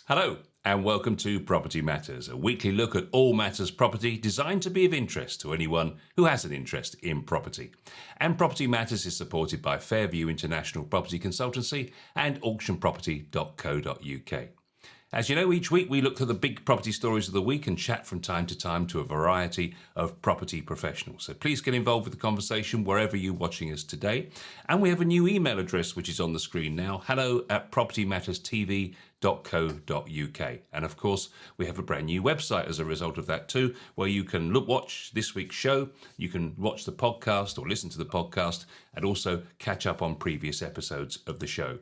Hello, and welcome to Property Matters, a weekly look at all matters property designed to be of interest to anyone who has an interest in property. And Property Matters is supported by Fairview International Property Consultancy and auctionproperty.co.uk. As you know, each week we look at the big property stories of the week and chat from time to time to a variety of property professionals. So please get involved with the conversation wherever you're watching us today. And we have a new email address which is on the screen now, hello@propertymatterstv.co.uk. And of course, we have a brand new website as a result of that too, where you can watch this week's show, you can watch the podcast or listen to the podcast, and also catch up on previous episodes of the show.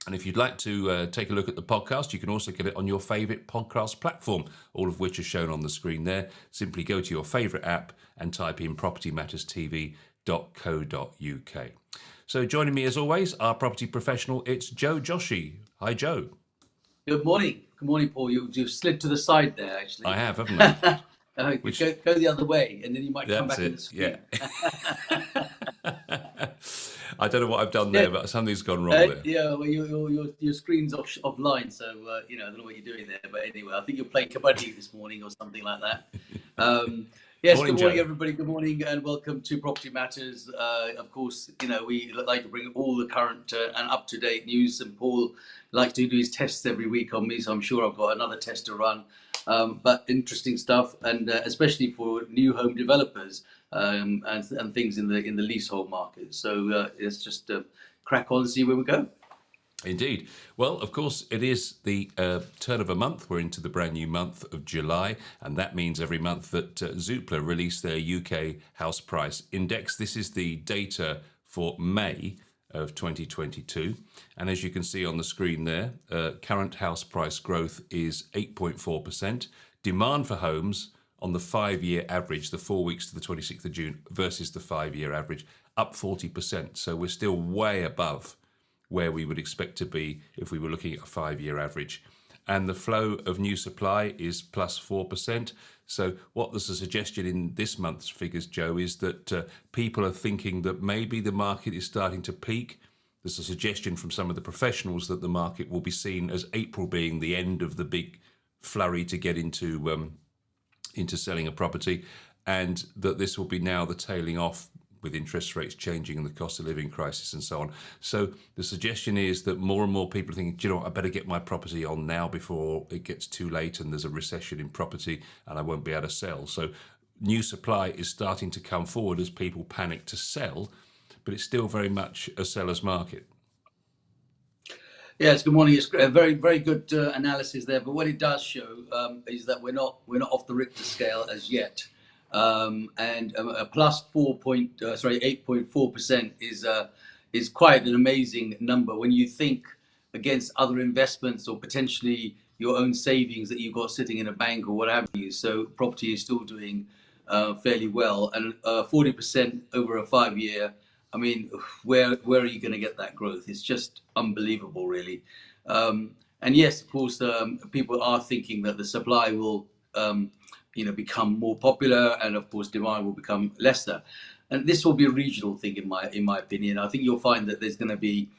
And if you'd like to take a look at the podcast, you can also get it on your favourite podcast platform, all of which are shown on the screen there. Simply go to your favourite app and type in propertymatterstv.co.uk. So joining me as always, our property professional, it's Joe Joshi. Hi, Joe. Good morning. Good morning, Paul. You've slid to the side there, actually. I have, haven't I? Go the other way, and then you might come back in the screen. Yeah. I don't know what I've done there, but something's gone wrong there. Yeah, well, your screen's offline, so I don't know what you're doing there. But anyway, I think you're playing kabaddi this morning or something like that. Yes, Morning, good morning, Joe. everybody. Good morning, and welcome to Property Matters. Of course, we like to bring all the current and up-to-date news, and Paul likes to do his tests every week on me, so I'm sure I've got another test to run. But interesting stuff, and especially for new home developers and things in the leasehold market. So let's just crack on and see where we go. Indeed. Well, of course, it is the turn of a month. We're into the brand new month of July, and that means every month that Zoopla release their UK House Price Index. This is the data for May of 2022. And as you can see on the screen there, current house price growth is 8.4%. Demand for homes on the 5-year average, the 4 weeks to the 26th of June versus the 5-year average, up 40%. So we're still way above where we would expect to be if we were looking at a 5-year average. And the flow of new supply is plus 4%. So what there's a suggestion in this month's figures, Joe, is that people are thinking that maybe the market is starting to peak. There's a suggestion from some of the professionals that the market will be seen as April being the end of the big flurry to get into selling a property, and that this will be now the tailing off with interest rates changing and the cost of living crisis and so on. So the suggestion is that more and more people are thinking, do you know what, I better get my property on now before it gets too late and there's a recession in property and I won't be able to sell. So new supply is starting to come forward as people panic to sell, but it's still very much a seller's market. Yes, good morning. It's a very, very good analysis there. But what it does show is that we're not off the Richter scale as yet. And a plus 8.4% is quite an amazing number when you think against other investments or potentially your own savings that you've got sitting in a bank or what have you. So property is still doing fairly well, and 40% over a 5-year. I mean, where are you going to get that growth? It's just unbelievable, really. And yes, of course, people are thinking that the supply will become more popular, and of course demand will become lesser, and this will be a regional thing in my opinion. I think you'll find that there's going to be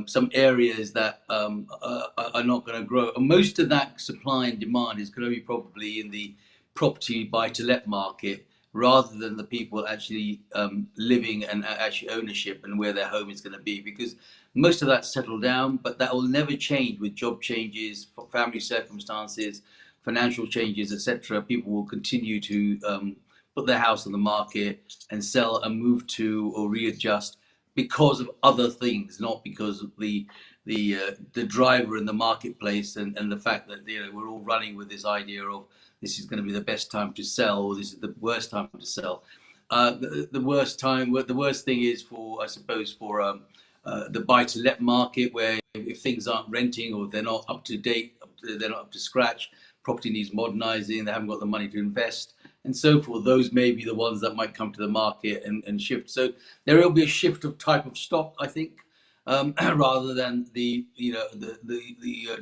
some areas that are not going to grow, and most of that supply and demand is going to be probably in the property buy-to-let market rather than the people actually living and actually ownership and where their home is going to be, because most of that's settled down, but that will never change with job changes, family circumstances, financial changes, etc. People will continue to put their house on the market and sell and move to or readjust because of other things, not because of the driver in the marketplace and the fact that we're all running with this idea of this is going to be the best time to sell or this is the worst time to sell. The worst thing is for the buy-to-let market, where if things aren't renting or they're not up to date, they're not up to scratch, property needs modernizing, they haven't got the money to invest, and so forth. Those may be the ones that might come to the market and shift. So there will be a shift of type of stock, I think, rather than the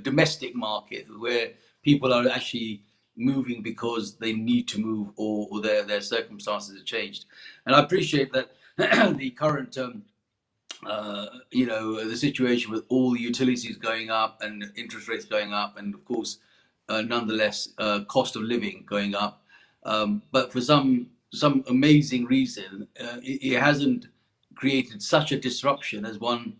domestic market where people are actually moving because they need to move or their circumstances have changed. And I appreciate that the current the situation with all the utilities going up and interest rates going up, and of course, nonetheless, cost of living going up. But for some amazing reason, it hasn't created such a disruption as one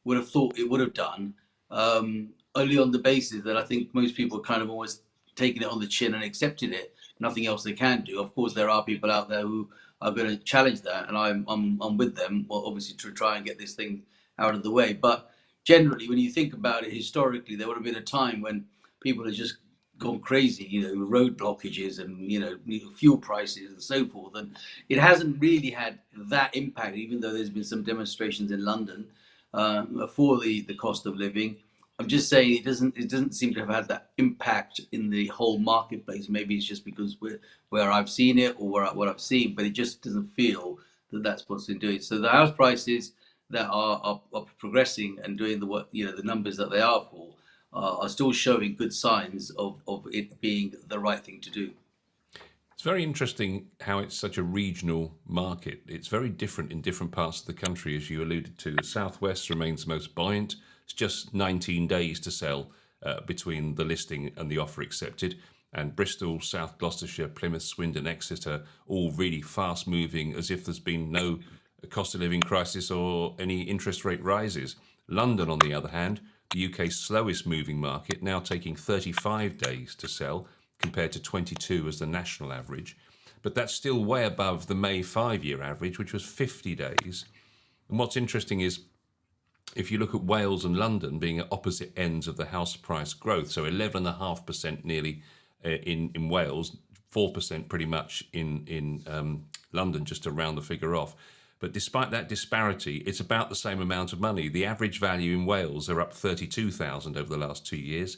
would have thought it would have done. Only on the basis that I think most people kind of always taken it on the chin and accepted it. Nothing else they can do. Of course, there are people out there who are going to challenge that, and I'm with them. Well, obviously to try and get this thing out of the way. But generally, when you think about it historically, there would have been a time when people had just gone crazy, road blockages and fuel prices and so forth, and it hasn't really had that impact. Even though there's been some demonstrations in London for the cost of living, I'm just saying it doesn't seem to have had that impact in the whole marketplace. Maybe it's just because where I've seen it or what I've seen, but it just doesn't feel that that's what's been doing. So the house prices that are progressing and doing the numbers that they are, Paul, are still showing good signs of it being the right thing to do. It's very interesting how it's such a regional market. It's very different in different parts of the country, as you alluded to. The southwest remains most buoyant. It's just 19 days to sell between the listing and the offer accepted. And Bristol, South Gloucestershire, Plymouth, Swindon, Exeter, all really fast moving, as if there's been no cost of living crisis or any interest rate rises. London, on the other hand, the UK's slowest moving market, now taking 35 days to sell, compared to 22 as the national average. But that's still way above the May 5-year average, which was 50 days. And what's interesting is, if you look at Wales and London being at opposite ends of the house price growth, so 11.5% nearly in Wales, 4% pretty much in London, just to round the figure off. But despite that disparity, it's about the same amount of money. The average value in Wales are up 32,000 over the last 2 years,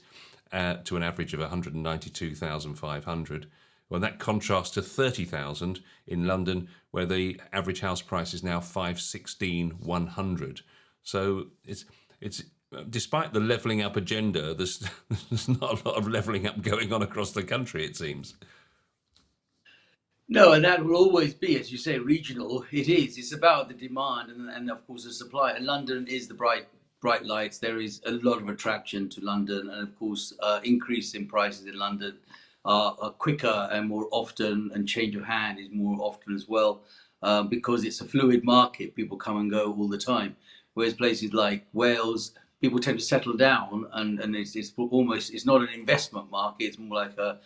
to an average of 192,500. Well, that contrasts to 30,000 in London, where the average house price is now 516,100. So it's despite the levelling up agenda, there's not a lot of levelling up going on across the country, it seems. No, and that will always be, as you say, regional. It is. It's about the demand and of course the supply. And London is the bright lights. There is a lot of attraction to London, and of course, increase in prices in London are quicker and more often, and change of hand is more often as well, because it's a fluid market. People come and go all the time. Whereas places like Wales, people tend to settle down, and it's almost, it's not an investment market. It's more like a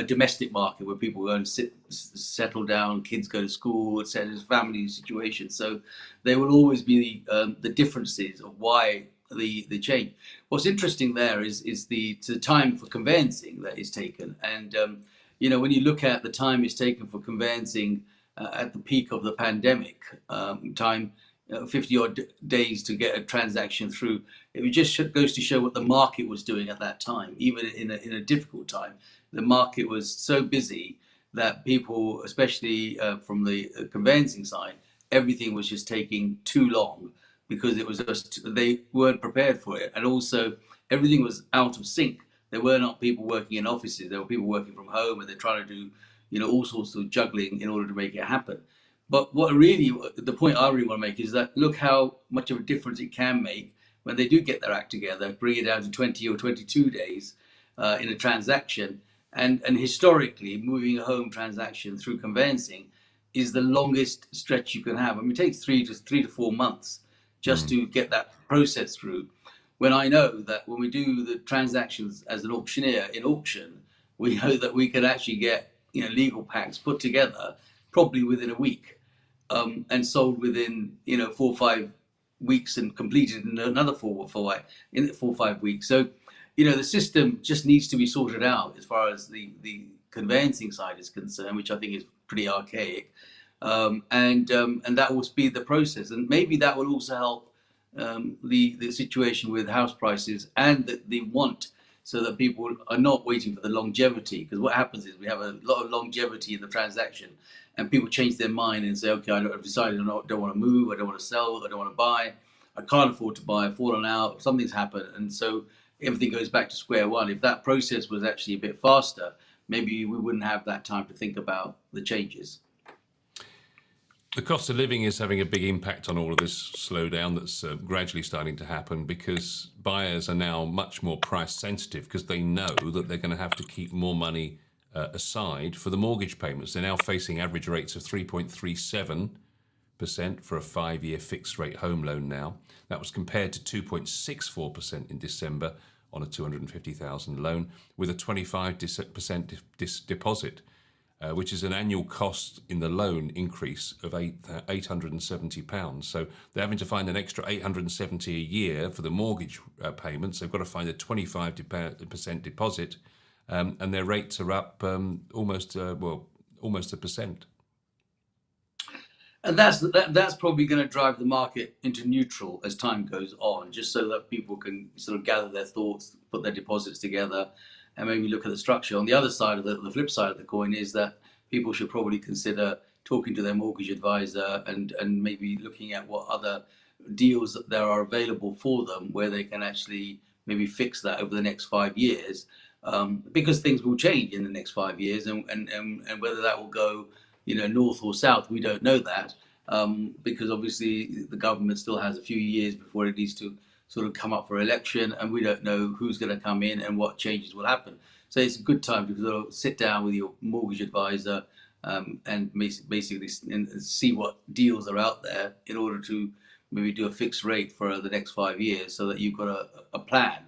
domestic market where people go and settle down, kids go to school, etc. Family situation. So there will always be the differences of why the change. What's interesting there is the time for conveyancing that is taken, and when you look at the time it's taken for conveyancing at the peak of the pandemic, time. 50 odd days to get a transaction through. It just goes to show what the market was doing at that time. Even in a difficult time, the market was so busy that people, especially from the conveyancing side, everything was just taking too long, because it was just, they weren't prepared for it. And also everything was out of sync. There were not people working in offices. There were people working from home, and they're trying to do all sorts of juggling in order to make it happen. But the point I really want to make is that look how much of a difference it can make when they do get their act together, bring it down to 20 or 22 days in a transaction. And historically, moving a home transaction through conveyancing is the longest stretch you can have. I mean, it takes 3 to 4 months just to get that process through. When I know that when we do the transactions as an auctioneer in auction, we know that we can actually get legal packs put together probably within a week. And sold within 4 or 5 weeks and completed in another 4 or 5 weeks. So the system just needs to be sorted out as far as the conveyancing side is concerned, which I think is pretty archaic, and that will speed the process, and maybe that will also help the situation with house prices and the want, so that people are not waiting for the longevity. Because what happens is we have a lot of longevity in the transaction, and people change their mind and say, okay, I've decided I don't want to move, I don't want to sell, I don't want to buy, I can't afford to buy, I've fallen out, something's happened. And so everything goes back to square one. If that process was actually a bit faster, maybe we wouldn't have that time to think about the changes. The cost of living is having a big impact on all of this slowdown that's gradually starting to happen, because buyers are now much more price sensitive because they know that they're going to have to keep more money aside for the mortgage payments. They're now facing average rates of 3.37% for a 5-year fixed rate home loan now. That was compared to 2.64% in December on a 250,000 loan with a 25% deposit. Which is an annual cost in the loan increase of £870. So they're having to find an extra £870 a year for the mortgage payments. They've got to find a 25% deposit, and their rates are up almost a percent. And that's probably going to drive the market into neutral as time goes on, just so that people can sort of gather their thoughts, put their deposits together, and maybe look at the structure. On the other side of the flip side of the coin is that people should probably consider talking to their mortgage advisor and maybe looking at what other deals that there are available for them where they can actually maybe fix that over the next 5 years, because things will change in the next 5 years, and whether that will go north or south, we don't know that, because obviously the government still has a few years before it needs to sort of come up for election, and we don't know who's going to come in and what changes will happen. So it's a good time to sort of sit down with your mortgage advisor, and basically see what deals are out there in order to maybe do a fixed rate for the next 5 years, so that you've got a plan,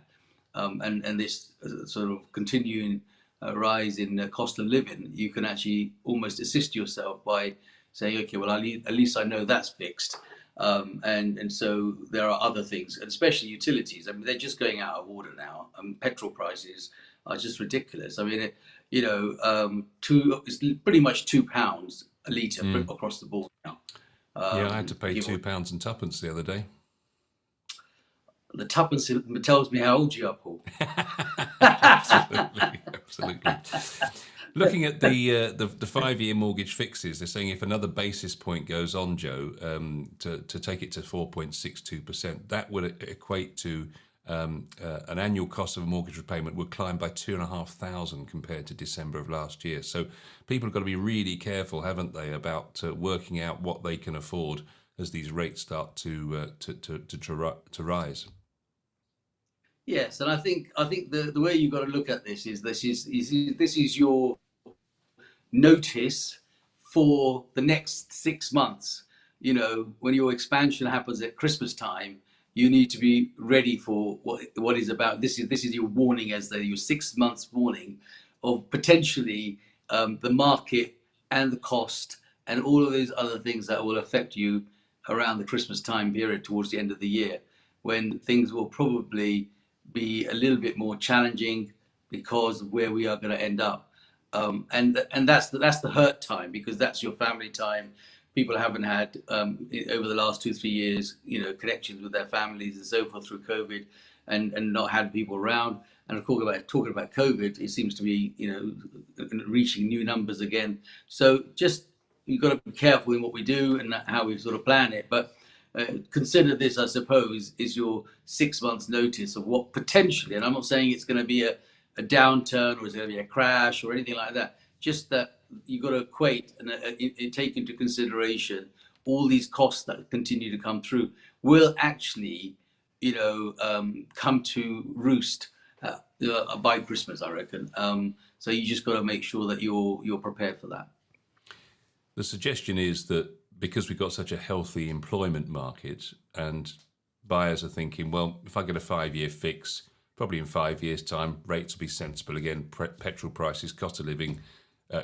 and this sort of continuing rise in cost of living, you can actually almost assist yourself by saying, okay, well, at least I know that's fixed. And so there are other things, and especially utilities. I mean, they're just going out of order now. Petrol prices are just ridiculous. I mean, it's pretty much £2 a litre across the board now. Yeah, I had to pay £2 and twopence the other day. The tuppence tells me how old you are, Paul. Absolutely. Looking at the 5-year mortgage fixes, they're saying if another basis point goes on, Joe, to take it to 4.62%, that would equate to an annual cost of a mortgage repayment would climb by £2,500 compared to December of last year. So people have got to be really careful, haven't they, about working out what they can afford as these rates start to rise. Yes, and I think the way you've got to look at this is your notice for the next 6 months. When your expansion happens at Christmas time, you need to be ready for what is about. This is your warning, your 6 months warning of potentially the market and the cost and all of those other things that will affect you around the Christmas time period towards the end of the year, when things will probably be a little bit more challenging because of where we are going to end up, and that's the hurt time, because that's your family time. People haven't had over the last 2-3 years, connections with their families and so forth through COVID, and not had people around. And of course, talking about COVID, it seems to be reaching new numbers again. So just you've got to be careful in what we do and how we sort of plan it, but. Consider this, I suppose, is your 6 months notice of what potentially, and I'm not saying it's going to be a downturn or it's going to be a crash or anything like that, just that you've got to equate and take into consideration all these costs that continue to come through will actually, come to roost by Christmas, I reckon. So you just got to make sure that you're prepared for that. The suggestion is that because we've got such a healthy employment market and buyers are thinking, well, if I get a 5-year fix, probably in 5 years' time, rates will be sensible again, petrol prices, cost of living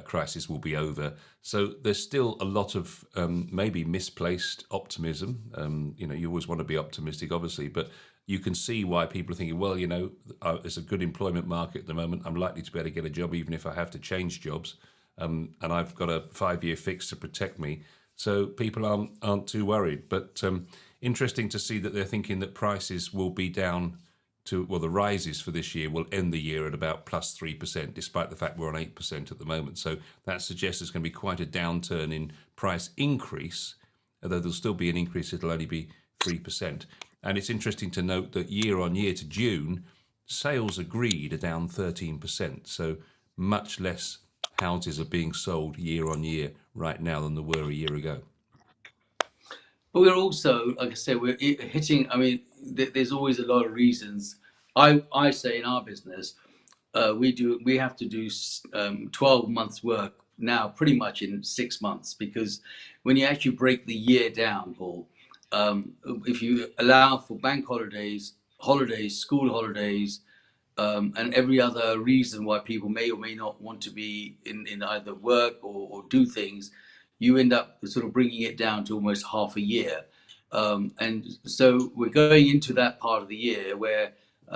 crisis will be over. So there's still a lot of maybe misplaced optimism. You always want to be optimistic, obviously, but you can see why people are thinking, well, it's a good employment market at the moment. I'm likely to be able to get a job even if I have to change jobs. And I've got a 5-year fix to protect me. So people aren't too worried. But interesting to see that they're thinking that prices will be down to, well, the rises for this year will end the year at about plus 3%, despite the fact we're on 8% at the moment. So that suggests there's going to be quite a downturn in price increase, although there'll still be an increase, it'll only be 3%. And it's interesting to note that year on year to June, sales agreed are down 13%. So much less houses are being sold year on year right now than there were a year ago. But we're also, like I said, we're hitting. I mean, there's always a lot of reasons. I say in our business, we have to do 12 months work now, pretty much in 6 months, because when you actually break the year down, Paul, if you allow for bank holidays, school holidays, and every other reason why people may or may not want to be in either work or do things, you end up sort of bringing it down to almost half a year. And so we're going into that part of the year where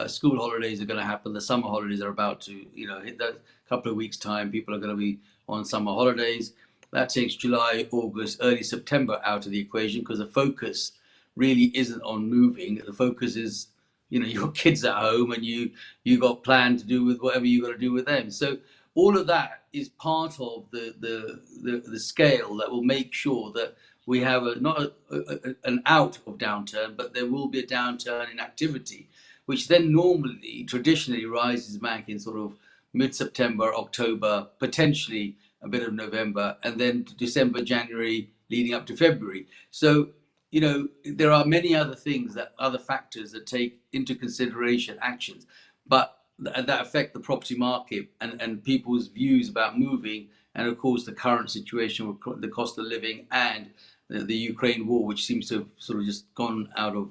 school holidays are going to happen. The summer holidays are about to, hit that couple of weeks' time. People are going to be on summer holidays. That takes July, August, early September out of the equation, because the focus really isn't on moving. The focus is, your kids at home, and you got planned to do with whatever you got to do with them. So all of that is part of the scale that will make sure that we have an out of downturn, but there will be a downturn in activity, which then traditionally rises back in sort of mid-September, October, potentially a bit of November, and then December, January, leading up to February. So, there are many other factors that take into consideration actions, but that affect the property market and people's views about moving, and of course the current situation with the cost of living and the Ukraine war, which seems to have sort of just gone out of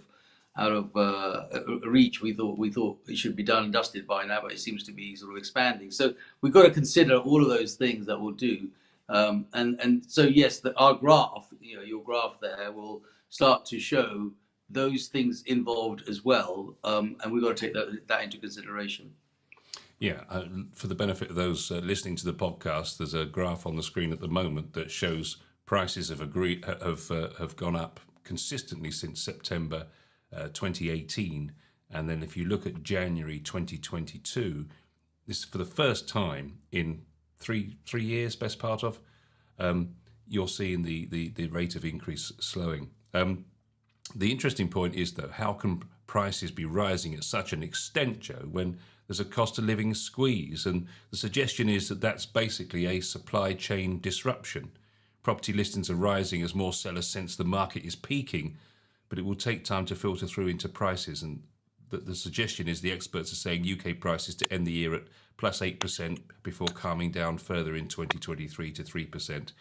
reach. We thought it should be done and dusted by now, but it seems to be sort of expanding. So we've got to consider all of those things that we'll do. And so yes, our graph, your graph there, will start to show those things involved as well, and we've got to take that into consideration. Yeah, for the benefit of those listening to the podcast, there's a graph on the screen at the moment that shows prices have gone up consistently since September 2018, and then if you look at January 2022, this is for the first time in three years, best part of, you're seeing the rate of increase slowing. The interesting point is, though, how can prices be rising at such an extent, Joe, when there's a cost of living squeeze? And the suggestion is that that's basically a supply chain disruption. Property listings are rising as more sellers sense the market is peaking, but it will take time to filter through into prices. And the suggestion is, the experts are saying UK prices to end the year at plus 8% before calming down further in 2023 to 3%,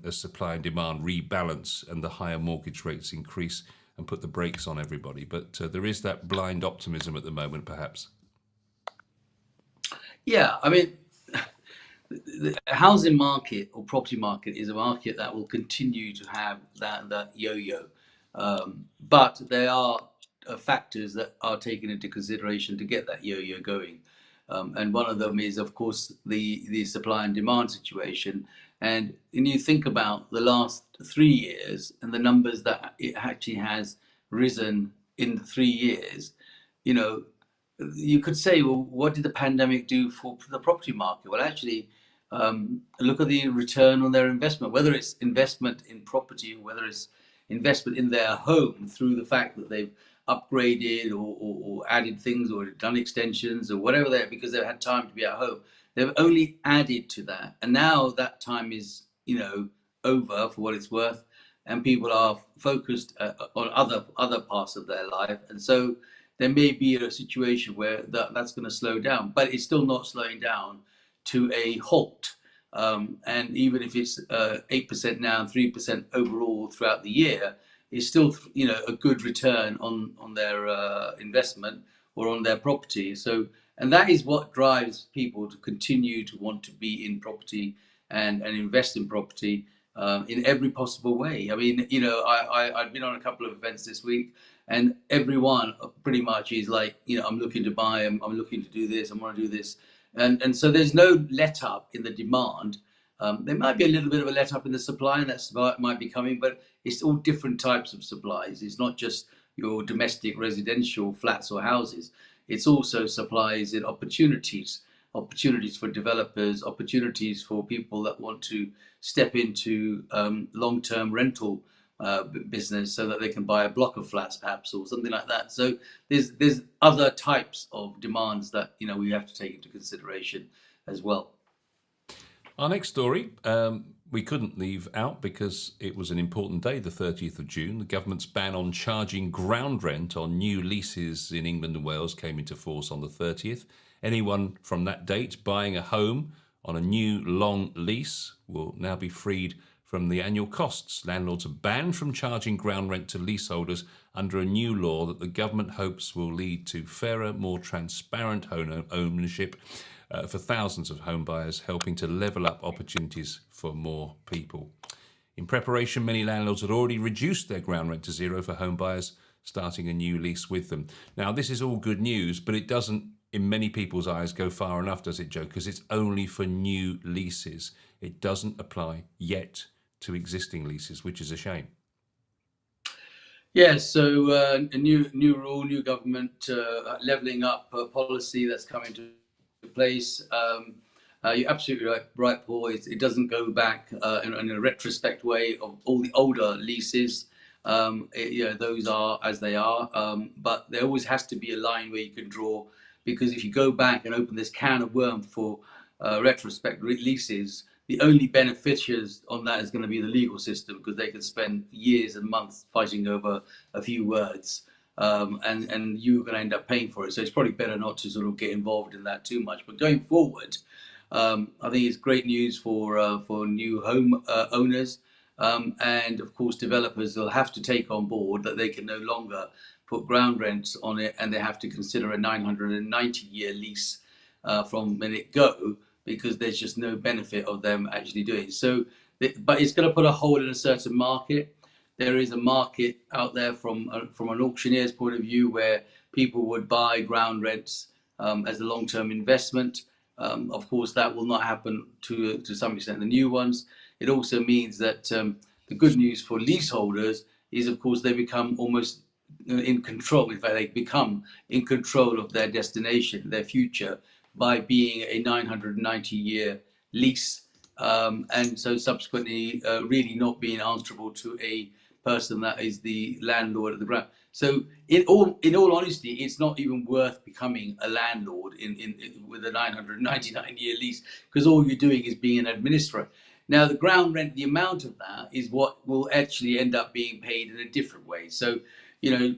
as supply and demand rebalance and the higher mortgage rates increase and put the brakes on everybody. But there is that blind optimism at the moment, perhaps. Yeah, I mean, the housing market or property market is a market that will continue to have that yo-yo. But there are factors that are taken into consideration to get that yo-yo going. And one of them is, of course, the supply and demand situation. And when you think about the last 3 years and the numbers that it actually has risen in the 3 years, you could say, well, what did the pandemic do for the property market? Well, actually, look at the return on their investment, whether it's investment in property or whether it's investment in their home through the fact that they've upgraded or added things or done extensions or whatever because they've had time to be at home. They've only added to that. And now that time is, over for what it's worth, and people are focused on other parts of their life. And so there may be a situation where that's going to slow down, but it's still not slowing down to a halt. And even if it's 8% now and 3% overall throughout the year, it's still a good return on their investment or on their property. So, and that is what drives people to continue to want to be in property and invest in property in every possible way. I mean, I've been on a couple of events this week, and everyone pretty much is like, I'm looking to buy, I'm looking to do this, I want to do this. And so there's no let up in the demand. There might be a little bit of a let up in the supply, and that supply might be coming, but it's all different types of supplies. It's not just your domestic residential flats or houses. It's also supplies in opportunities for developers, opportunities for people that want to step into long-term rental business so that they can buy a block of flats perhaps or something like that. So there's other types of demands that we have to take into consideration as well. Our next story, we couldn't leave out, because it was an important day, the 30th of June. The government's ban on charging ground rent on new leases in England and Wales came into force on the 30th. Anyone from that date buying a home on a new long lease will now be freed from the annual costs. Landlords are banned from charging ground rent to leaseholders under a new law that the government hopes will lead to fairer, more transparent home ownership for thousands of home buyers, helping to level up opportunities for more people. In preparation, many landlords had already reduced their ground rent to zero for home buyers starting a new lease with them. Now, this is all good news, but it doesn't, in many people's eyes, go far enough, does it, Joe? Because it's only for new leases. It doesn't apply yet to existing leases, which is a shame. Yeah, so a new rule, new government levelling up policy that's coming into place. You're absolutely right, Paul. It doesn't go back in a retrospect way of all the older leases. Those are as they are, but there always has to be a line where you can draw, because if you go back and open this can of worms for retrospect leases, the only beneficiaries on that is going to be the legal system, because they can spend years and months fighting over a few words, and you're going to end up paying for it. So it's probably better not to sort of get involved in that too much. But going forward, I think it's great news for new home owners, and of course developers will have to take on board that they can no longer put ground rents on it, and they have to consider a 990-year lease from when it go, because there's just no benefit of them actually doing it. So, but it's going to put a hole in a certain market. There is a market out there from an auctioneer's point of view where people would buy ground rents as a long-term investment. Of course, that will not happen to some extent the new ones. It also means that the good news for leaseholders is, of course, they become almost in control. In fact, they become in control of their destination, their future, by being a 990-year lease, and so subsequently really not being answerable to a person that is the landlord of the ground. So in all honesty, it's not even worth becoming a landlord with a 999-year lease, because all you're doing is being an administrator. Now, the ground rent, the amount of that is what will actually end up being paid in a different way. So, there's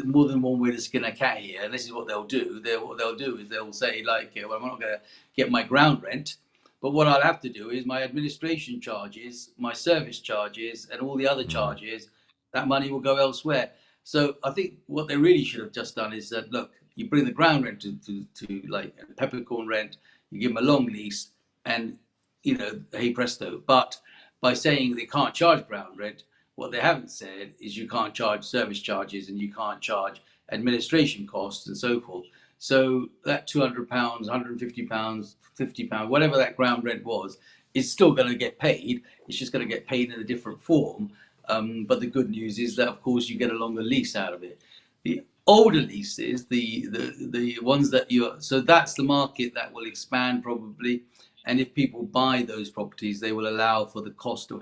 more than one way to skin a cat here. And this is what they'll do. What they'll do is they'll say, like, well, I'm not going to get my ground rent, but what I'll have to do is my administration charges, my service charges, and all the other charges, that money will go elsewhere. So I think what they really should have just done is that, look, you bring the ground rent to like peppercorn rent, you give them a long lease, and, hey presto. But by saying they can't charge ground rent, what they haven't said is you can't charge service charges and you can't charge administration costs and so forth. So that £200, £150, £50, whatever that ground rent was, is still going to get paid. It's just going to get paid in a different form. But the good news is that, of course, you get a longer lease out of it. The older leases, the ones that so that's the market that will expand probably. And if people buy those properties, they will allow for the cost of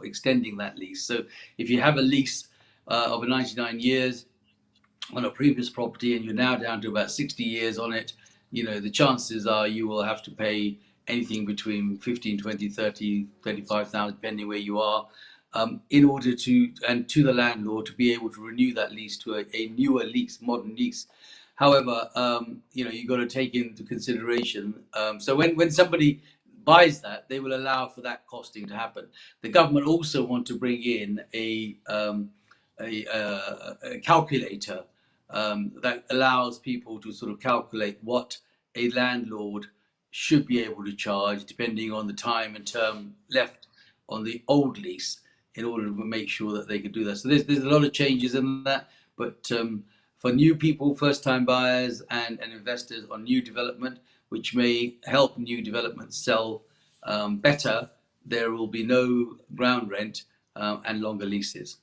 extending that lease. So if you have a lease of 99 years on a previous property and you're now down to about 60 years on it, the chances are you will have to pay anything between 15, 20, 30, 35,000, depending where you are, in order to the landlord to be able to renew that lease to a newer lease, modern lease. However, you've got to take into consideration. So when somebody buys that, they will allow for that costing to happen. The government also want to bring in a calculator that allows people to sort of calculate what a landlord should be able to charge depending on the time and term left on the old lease, in order to make sure that they could do that. So there's a lot of changes in that, but for new people, first-time buyers and investors on new development, which may help new developments sell better, there will be no ground rent and longer leases.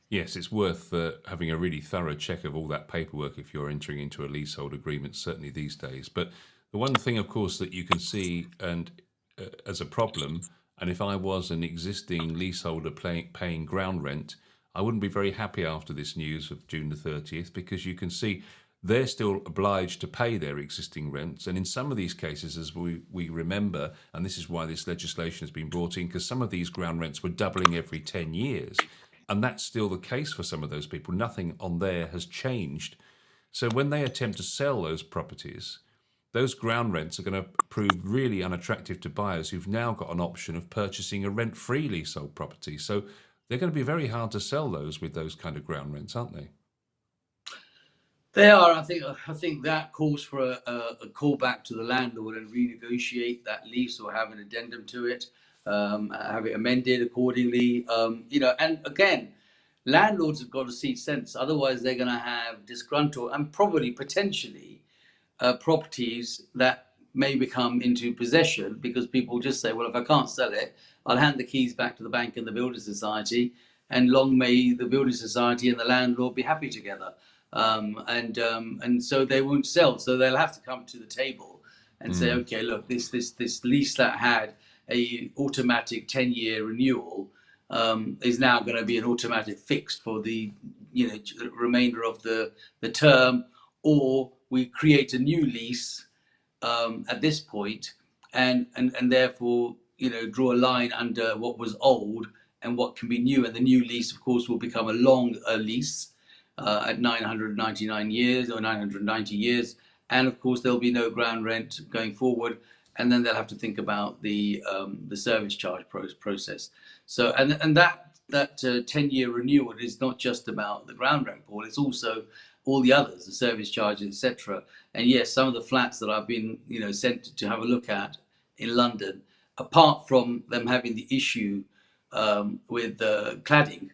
Yes, it's worth having a really thorough check of all that paperwork if you're entering into a leasehold agreement, certainly these days. But the one thing, of course, that you can see and as a problem, and if I was an existing leaseholder paying ground rent, I wouldn't be very happy after this news of June the 30th, because you can see they're still obliged to pay their existing rents. And in some of these cases, as we remember, and this is why this legislation has been brought in, because some of these ground rents were doubling every 10 years. And that's still the case for some of those people. Nothing on there has changed. So when they attempt to sell those properties, those ground rents are going to prove really unattractive to buyers who've now got an option of purchasing a rent-free leasehold property. So they're going to be very hard to sell those with those kind of ground rents, aren't they? They are. I think that calls for a call back to the landlord and renegotiate that lease or have an addendum to it, have it amended accordingly. And again, landlords have got to see sense. Otherwise, they're going to have disgruntled and probably potentially properties that may become into possession because people just say, well, if I can't sell it, I'll hand the keys back to the bank and the building society, and long may the building society and the landlord be happy together. And so they won't sell. So they'll have to come to the table and say, okay, look, this lease that had a automatic 10-year renewal is now going to be an automatic fixed for the remainder of the term, or we create a new lease at this point, and therefore draw a line under what was old and what can be new, and the new lease, of course, will become a long lease at 999 years or 990 years, and of course there'll be no ground rent going forward, and then they'll have to think about the service charge process. So and that 10-year renewal is not just about the ground rent, Paul. It's also all the others, the service charges, etc. And yes, some of the flats that I've been sent to have a look at in London, apart from them having the issue with cladding,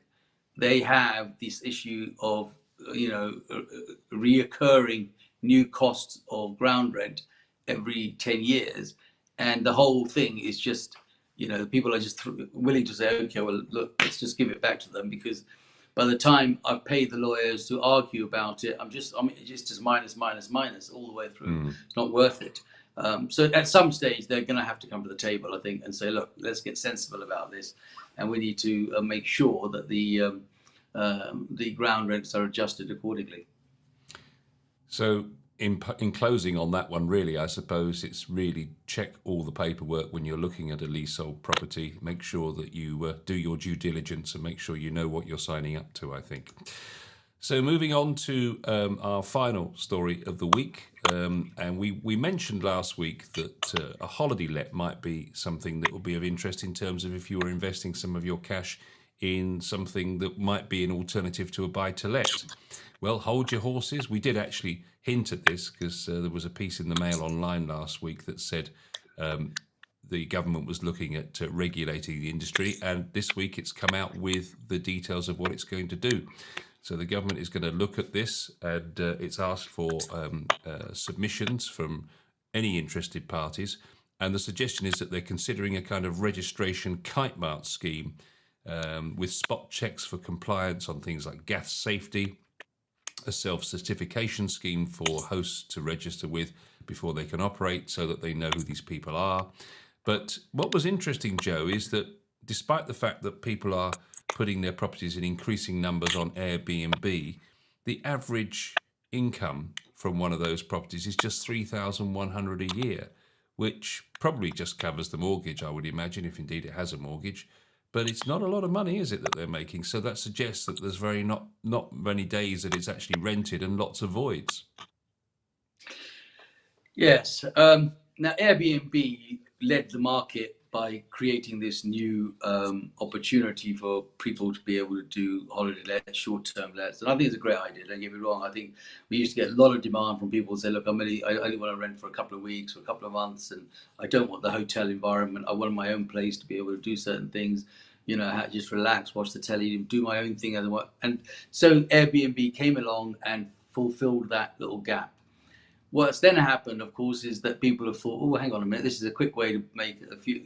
they have this issue of reoccurring new costs of ground rent every 10 years, and the whole thing is just people are just willing to say, okay, well, look, let's just give it back to them, because by the time I've paid the lawyers to argue about it, it's just minus all the way through. It's not worth it. So at some stage they're going to have to come to the table, I think, and say, look, let's get sensible about this, and we need to make sure that the ground rents are adjusted accordingly. So in closing on that one, really, I suppose it's really check all the paperwork when you're looking at a leasehold property. Make sure that you do your due diligence and make sure you know what you're signing up to, I think. So moving on to our final story of the week. And we mentioned last week that a holiday let might be something that would be of interest in terms of if you were investing some of your cash in something that might be an alternative to a buy-to-let. Well, hold your horses. We did actually hint at this because there was a piece in the Mail Online last week that said the government was looking at regulating the industry, and this week it's come out with the details of what it's going to do. So the government is going to look at this, and it's asked for submissions from any interested parties, and the suggestion is that they're considering a kind of registration kite mart scheme with spot checks for compliance on things like gas safety, a self-certification scheme for hosts to register with before they can operate so that they know who these people are. But what was interesting, Joe, is that despite the fact that people are putting their properties in increasing numbers on Airbnb, the average income from one of those properties is just $3,100 a year, which probably just covers the mortgage, I would imagine, if indeed it has a mortgage. But it's not a lot of money, is it, that they're making? So that suggests that there's not many days that it's actually rented and lots of voids. Yes. Now, Airbnb led the market by creating this new opportunity for people to be able to do holiday lets, short-term lets. And I think it's a great idea, don't get me wrong. I think we used to get a lot of demand from people who say, look, I only want to rent for a couple of weeks or a couple of months, and I don't want the hotel environment. I want my own place to be able to do certain things, just relax, watch the telly, do my own thing. And so Airbnb came along and fulfilled that little gap. What's then happened, of course, is that people have thought, oh, hang on a minute, this is a quick way to make a few,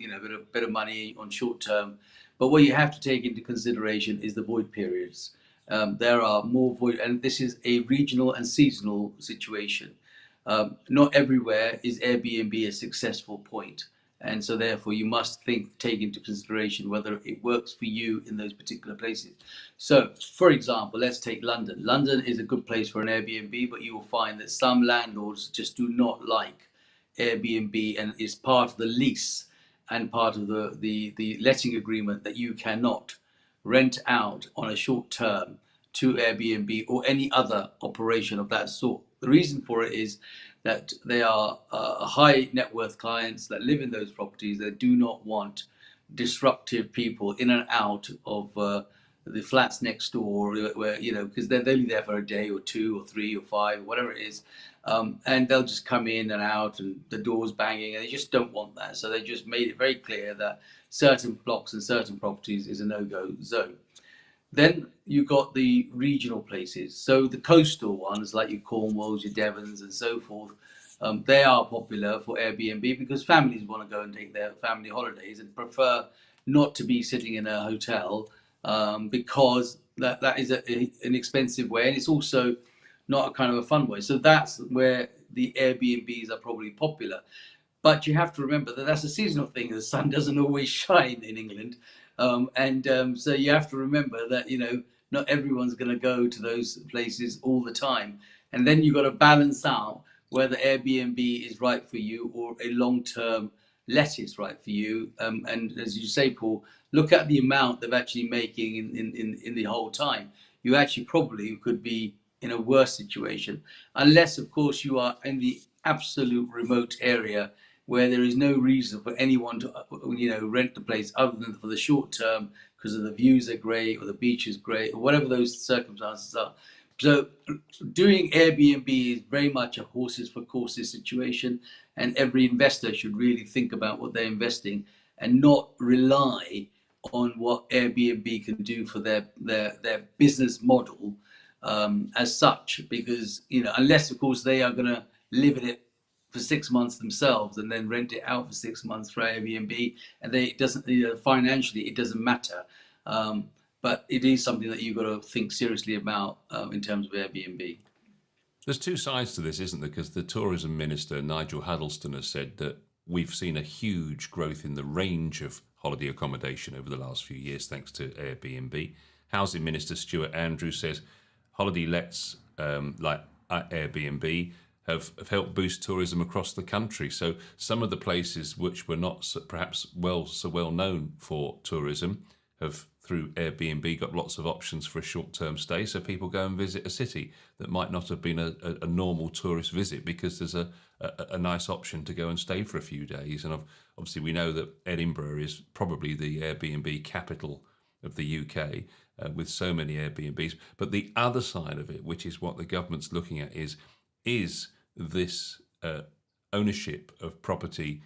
bit of money on short term. But what you have to take into consideration is the void periods. There are more void, and this is a regional and seasonal situation. Not everywhere is Airbnb a successful point. And so therefore you must take into consideration whether it works for you in those particular places. So for example, let's take London. London is a good place for an Airbnb, but you will find that some landlords just do not like Airbnb, and it's part of the lease and part of the letting agreement that you cannot rent out on a short term to Airbnb or any other operation of that sort. The reason for it is that they are high net worth clients that live in those properties that do not want disruptive people in and out of the flats next door, where because they're only there for a day or two or three or five, whatever it is, and they'll just come in and out and the doors banging, and they just don't want that. So they just made it very clear that certain blocks and certain properties is a no-go zone. Then you got the regional places. So the coastal ones, like your Cornwalls, your Devons, and so forth, they are popular for Airbnb because families want to go and take their family holidays and prefer not to be sitting in a hotel, because that is an expensive way, and it's also not a kind of a fun way. So that's where the Airbnbs are probably popular. But you have to remember that that's a seasonal thing. The sun doesn't always shine in England. So you have to remember that, not everyone's going to go to those places all the time. And then you've got to balance out whether Airbnb is right for you or a long-term let is right for you. And as you say, Paul, look at the amount they're actually making in the whole time. You actually probably could be in a worse situation, unless, of course, you are in the absolute remote area where there is no reason for anyone to, rent the place other than for the short term because of the views are great or the beach is great or whatever those circumstances are. So doing Airbnb is very much a horses for courses situation, and every investor should really think about what they're investing and not rely on what Airbnb can do for their business model as such, because unless of course they are going to live in it for 6 months themselves and then rent it out for 6 months for Airbnb, and it doesn't, financially it doesn't matter, but it is something that you've got to think seriously about in terms of Airbnb. There's two sides to this, isn't there? Because the tourism minister, Nigel Huddleston, has said that we've seen a huge growth in the range of holiday accommodation over the last few years thanks to Airbnb. Housing Minister Stuart Andrews says holiday lets like Airbnb have helped boost tourism across the country. So some of the places which were not perhaps so well known for tourism have, through Airbnb, got lots of options for a short-term stay. So people go and visit a city that might not have been a normal tourist visit because there's a nice option to go and stay for a few days. And obviously we know that Edinburgh is probably the Airbnb capital of the UK, with so many Airbnbs. But the other side of it, which is what the government's looking at, is this ownership of property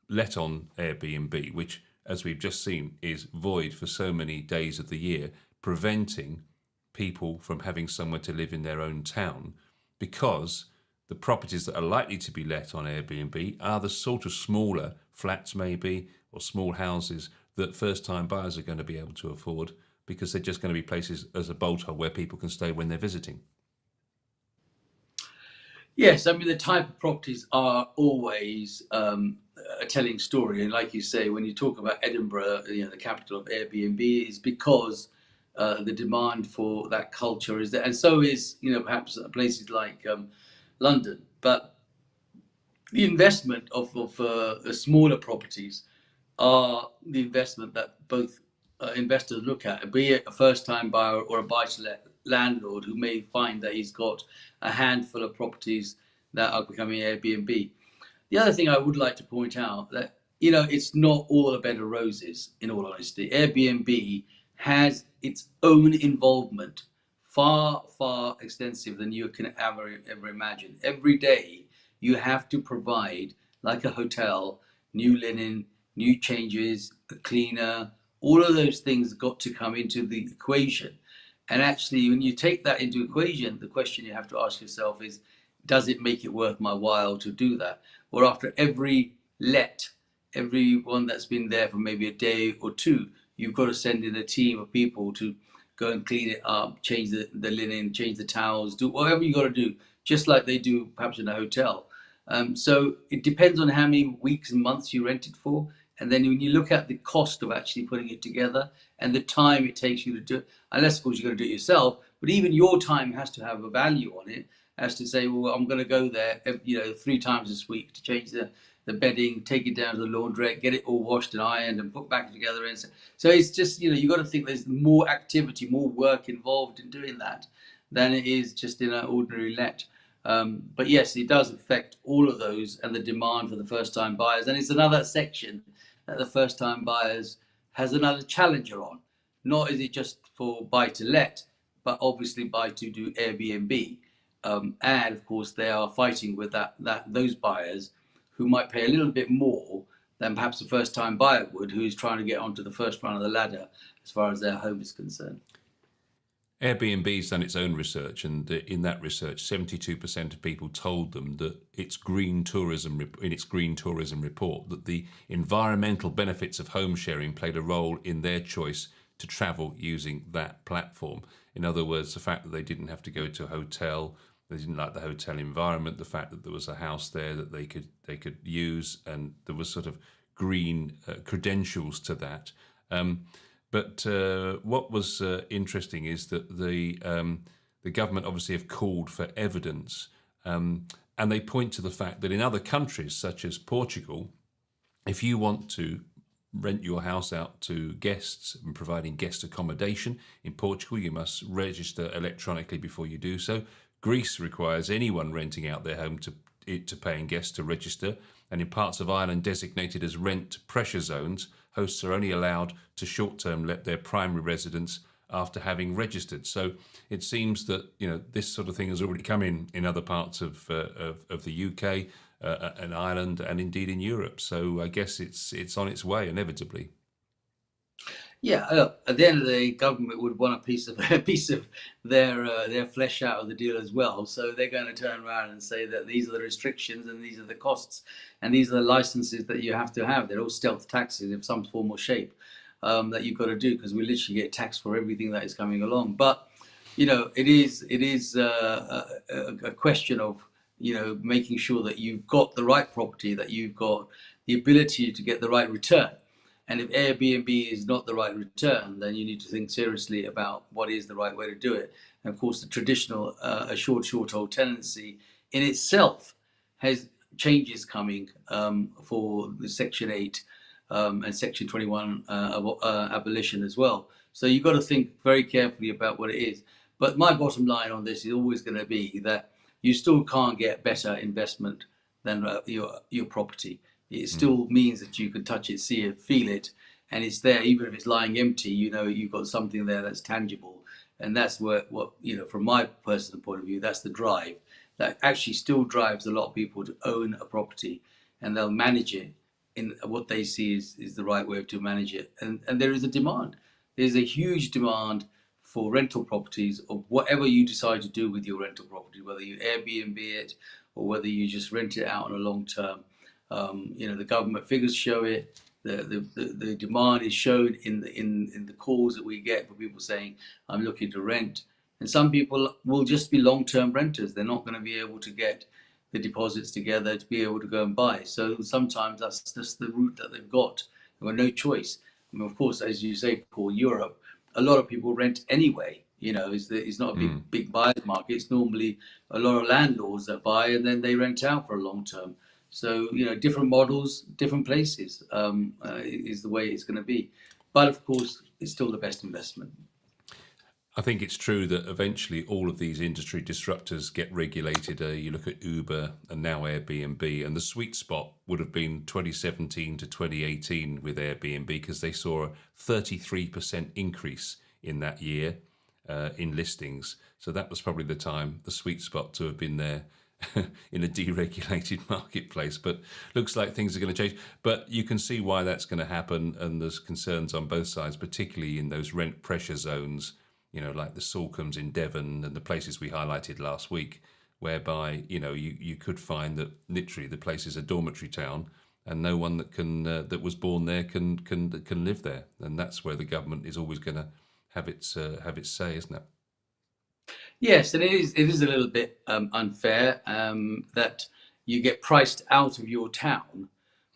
let on Airbnb, which, as we've just seen, is void for so many days of the year, preventing people from having somewhere to live in their own town, because the properties that are likely to be let on Airbnb are the sort of smaller flats maybe, or small houses that first-time buyers are going to be able to afford, because they're just going to be places as a bolt hole where people can stay when they're visiting. Yes, I mean, the type of properties are always a telling story. And like you say, when you talk about Edinburgh, the capital of Airbnb, is because the demand for that culture is there. And so is, perhaps places like London. But the investment of smaller properties are the investment that both investors look at, be it a first-time buyer or a buy-to-let landlord who may find that he's got a handful of properties that are becoming Airbnb. The other thing I would like to point out that, it's not all a bed of roses, in all honesty. Airbnb has its own involvement, far, far extensive than you can ever imagine. Every day you have to provide, like a hotel, new linen, new changes, a cleaner, all of those things got to come into the equation. And actually, when you take that into equation, the question you have to ask yourself is, does it make it worth my while to do that? Or after every one that's been there for maybe a day or two, you've got to send in a team of people to go and clean it up, change the linen, change the towels, do whatever you got to do, just like they do perhaps in a hotel. So it depends on how many weeks and months you rent it for. And then when you look at the cost of actually putting it together and the time it takes you to do it, unless of course you're going to do it yourself, but even your time has to have a value on it, as to say, well, I'm going to go there, 3 times this week to change the bedding, take it down to the laundrette, get it all washed and ironed and put back together. And so it's just, you got to think there's more activity, more work involved in doing that than it is just in an ordinary let. But yes, it does affect all of those and the demand for the first time buyers. And it's another section that the first time buyers has another challenger on. Not is it just for buy to let, but obviously buy to do Airbnb. And of course, they are fighting with those buyers who might pay a little bit more than perhaps a first time buyer would, who's trying to get onto the first run of the ladder as far as their home is concerned. Airbnb's done its own research, and in that research, 72% of people told them that in its green tourism report, that the environmental benefits of home sharing played a role in their choice to travel using that platform. In other words, the fact that they didn't have to go to a hotel, they didn't like the hotel environment, the fact that there was a house there that they could use, and there was sort of green credentials to that. But what was interesting is that the government obviously have called for evidence, and they point to the fact that in other countries, such as Portugal, if you want to rent your house out to guests and providing guest accommodation in Portugal, you must register electronically before you do so. Greece requires anyone renting out their home to paying guests to register, and in parts of Ireland designated as rent pressure zones, hosts are only allowed to short-term let their primary residence after having registered. So it seems that this sort of thing has already come in other parts of the UK and Ireland, and indeed in Europe. So I guess it's on its way inevitably. Yeah, at the end of the day, government would want a piece of their flesh out of the deal as well. So they're going to turn around and say that these are the restrictions and these are the costs and these are the licenses that you have to have. They're all stealth taxes of some form or shape that you've got to do, because we literally get taxed for everything that is coming along. But it is a question of making sure that you've got the right property, that you've got the ability to get the right return. And if Airbnb is not the right return, then you need to think seriously about what is the right way to do it. And of course, the traditional assured short-hold tenancy in itself has changes coming for the Section 8 and Section 21 abolition as well. So you've got to think very carefully about what it is. But my bottom line on this is always going to be that you still can't get better investment than your property. It still means that you can touch it, see it, feel it, and it's there. Even if it's lying empty, you've got something there that's tangible. And that's what from my personal point of view, that's the drive that actually still drives a lot of people to own a property, and they'll manage it in what they see is the right way to manage it. And there is a demand. There's a huge demand for rental properties, of whatever you decide to do with your rental property, whether you Airbnb it or whether you just rent it out on a long term. The government figures show it. The demand is shown in the calls that we get for people saying, I'm looking to rent. And some people will just be long-term renters. They're not going to be able to get the deposits together to be able to go and buy. So sometimes that's just the route that they've got. They've got no choice. I mean, of course, as you say, Paul, Europe, a lot of people rent anyway. It's not a big buyer's market. It's normally a lot of landlords that buy and then they rent out for a long term. So, different models, different places is the way it's going to be. But of course, it's still the best investment. I think it's true that eventually all of these industry disruptors get regulated. You look at Uber and now Airbnb, and the sweet spot would have been 2017 to 2018 with Airbnb, because they saw a 33% increase in that year in listings. So that was probably the sweet spot to have been there in a deregulated marketplace. But looks like things are going to change. But you can see why that's going to happen, and there's concerns on both sides, particularly in those rent pressure zones, like the Salcombs in Devon and the places we highlighted last week, whereby you could find that literally the place is a dormitory town, and no one that was born there can live there. And that's where the government is always going to have its say, isn't it? Yes, and it is a little bit unfair that you get priced out of your town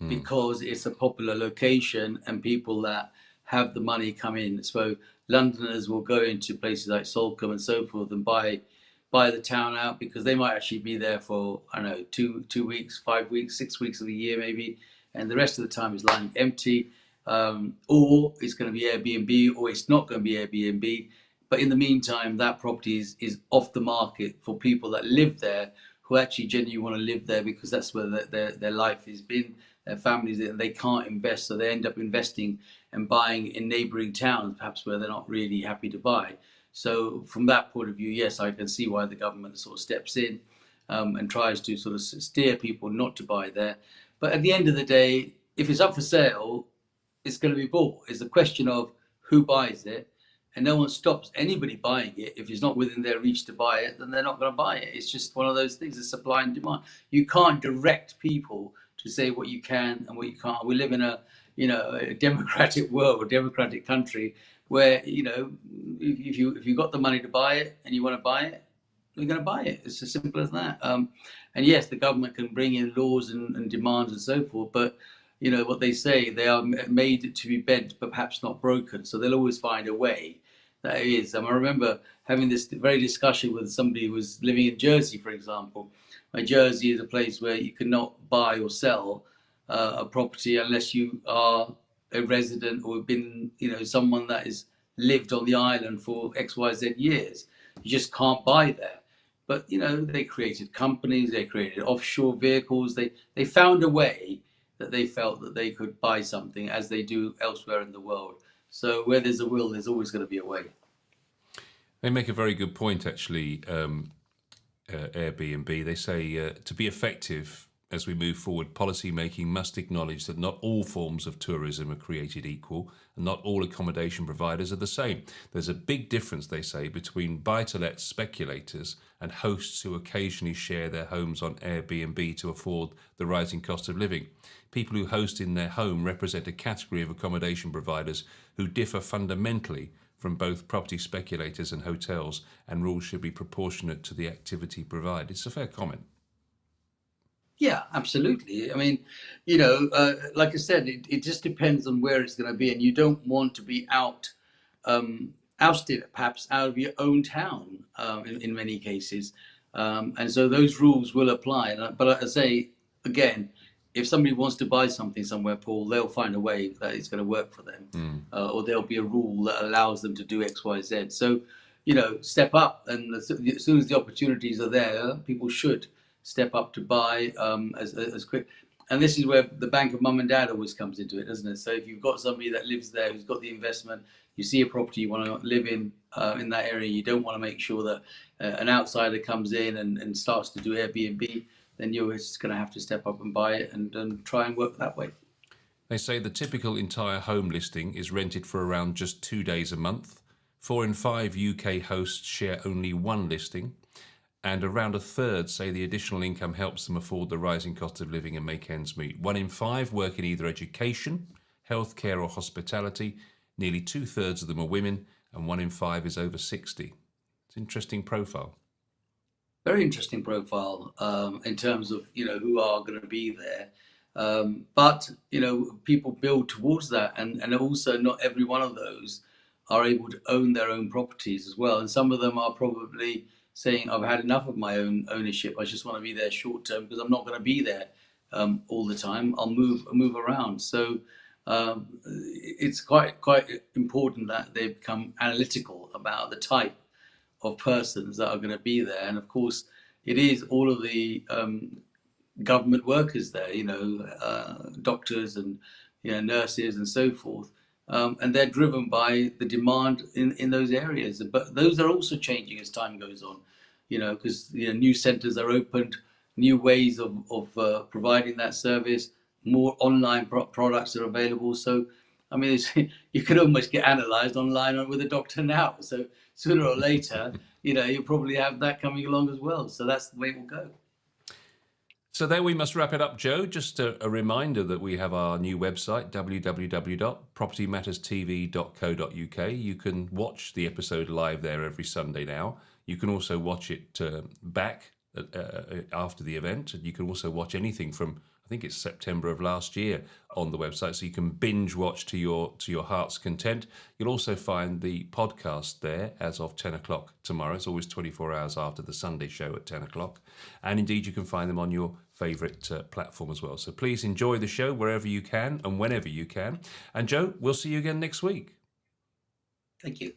because it's a popular location and people that have the money come in. So Londoners will go into places like Salcombe and so forth and buy the town out because they might actually be there for, I don't know, 2 weeks, 5 weeks, 6 weeks of the year maybe, and the rest of the time is lying empty. Or it's going to be Airbnb, or it's not going to be Airbnb. But in the meantime, that property is off the market for people that live there, who actually genuinely want to live there because that's where their life has been, their families, and they can't invest, so they end up investing and buying in neighbouring towns, perhaps where they're not really happy to buy. So from that point of view, yes, I can see why the government sort of steps in and tries to sort of steer people not to buy there. But at the end of the day, if it's up for sale, it's going to be bought. It's a question of who buys it, and no one stops anybody buying it. If it's not within their reach to buy it, then they're not going to buy it. It's just one of those things, it's supply and demand. You can't direct people to say what you can and what you can't. We live in a democratic world, a democratic country, where if you got the money to buy it and you want to buy it, you're going to buy it. It's as simple as that. And yes, the government can bring in laws and demands and so forth, but what they say, they are made to be bent but perhaps not broken, so they'll always find a way. That is, I remember having this very discussion with somebody who was living in Jersey, for example. Jersey is a place where you cannot buy or sell a property unless you are a resident or have been, someone that has lived on the island for XYZ years. You just can't buy there. But they created companies, they created offshore vehicles, they found a way that they felt that they could buy something, as they do elsewhere in the world. So where there's a will, there's always going to be a way. They make a very good point, actually, Airbnb. They say to be effective as we move forward, policy making must acknowledge that not all forms of tourism are created equal and not all accommodation providers are the same. There's a big difference, they say, between buy-to-let speculators and hosts who occasionally share their homes on Airbnb to afford the rising cost of living. People who host in their home represent a category of accommodation providers who differ fundamentally from both property speculators and hotels, and rules should be proportionate to the activity provided. It's a fair comment. Yeah, absolutely. Like I said, it just depends on where it's going to be, and you don't want to be ousted, perhaps, out of your own town in many cases. And so those rules will apply. But I say, again, if somebody wants to buy something somewhere, Paul, they'll find a way that it's going to work for them. Or there'll be a rule that allows them to do X, Y, Z. So, step up. And as soon as the opportunities are there, people should step up to buy as quick. And this is where the bank of mum and dad always comes into it, doesn't it? So if you've got somebody that lives there who's got the investment, you see a property you want to live in that area, you don't want to make sure that an outsider comes in and starts to do Airbnb, then you're just going to have to step up and buy it and try and work that way. They say the typical entire home listing is rented for around just 2 days a month. 4 in 5 UK hosts share only one listing. And around a third say the additional income helps them afford the rising cost of living and make ends meet. 1 in 5 work in either education, healthcare or hospitality. Nearly 2/3 of them are women, and 1 in 5 is over 60. It's an interesting profile. Very interesting profile in terms of, who are going to be there. But people build towards that. And also not every one of those are able to own their own properties as well. And some of them are probably saying, I've had enough of my own ownership. I just want to be there short term because I'm not going to be there all the time. I'll move around. So it's quite important that they become analytical about the type of persons that are going to be there. And of course, it is all of the government workers there, doctors and nurses and so forth. And they're driven by the demand in those areas. But those are also changing as time goes on, because new centres are opened, new ways of providing that service, more online products are available. So, you could almost get analysed online with a doctor now. So sooner or later, you'll probably have that coming along as well. So that's the way it will go. So there we must wrap it up, Joe. Just a reminder that we have our new website, www.propertymatterstv.co.uk. You can watch the episode live there every Sunday now. You can also watch it back after the event. And you can also watch anything from, I think it's September of last year, on the website, so you can binge watch to your heart's content. You'll also find the podcast there as of 10 o'clock tomorrow. It's always 24 hours after the Sunday show at 10 o'clock. And indeed, you can find them on your favourite platform as well. So please enjoy the show wherever you can and whenever you can. And Joe, we'll see you again next week. Thank you.